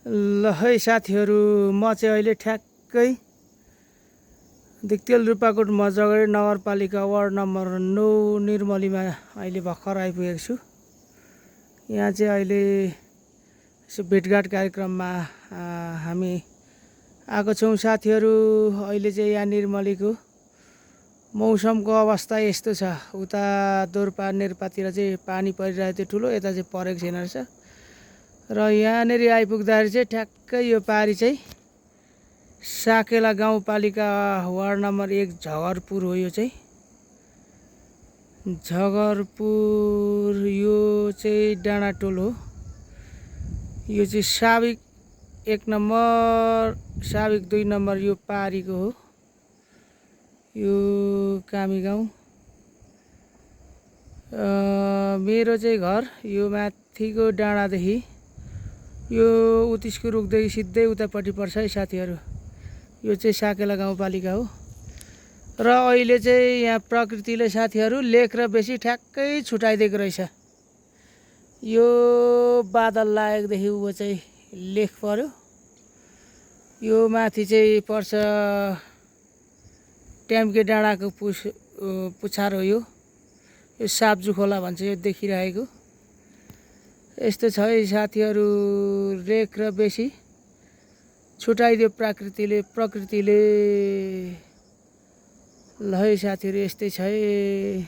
ल है साथीहरू, म चाहिँ अहिले ठ्याक्कै दिक्तेल रूपाकोट मजगढी नगरपालिका वार्ड नम्बर 9 निर्मलीमा अहिले भर्खर आइपुगेको छु। यहाँ चाहिँ अहिले यसो भेटघाट कार्यक्रममा हामी आएको छौँ साथीहरू। अहिले चाहिँ यहाँ निर्मलीको मौसमको अवस्था यस्तो छ, उता दोर्पा नेर्पातिर चाहिँ पानी परिरहेको थियो ठुलो, यता चाहिँ परेको छैन रहेछ। र यहाँनिर आइपुग्दाखेरि चाहिँ ठ्याक्कै यो पारी चाहिँ साकेला गाउँपालिका वार्ड नम्बर 1 झगरपुर हो। यो चाहिँ झगरपुर, यो चाहिँ डाँडाटोल हो। यो चाहिँ साविक 1 नम्बर, साविक 2 नम्बर यो पारीको हो। यो कामी गाउँ। मेरो चाहिँ घर यो माथिको डाँडादेखि यो उत्तिसको रुखदेखि सिधै उतापट्टि पर्छ है साथीहरू। यो चाहिँ साकेला गाउँपालिका हो। र अहिले चाहिँ यहाँ प्रकृतिले साथीहरू लेख र बेसी ठ्याक्कै छुटाइदिएको रहेछ। यो बादल लागेकोदेखि ऊ चाहिँ लेख पर्यो। यो माथि चाहिँ पर्छ ट्याम्के डाँडाको पुछार हो। यो साब्जु खोला भन्छ यो देखिरहेको। यस्तो छ है साथीहरू, लेख र बेसी छुटाइदियो प्रकृतिले। ल है साथीहरू, यस्तै छ है।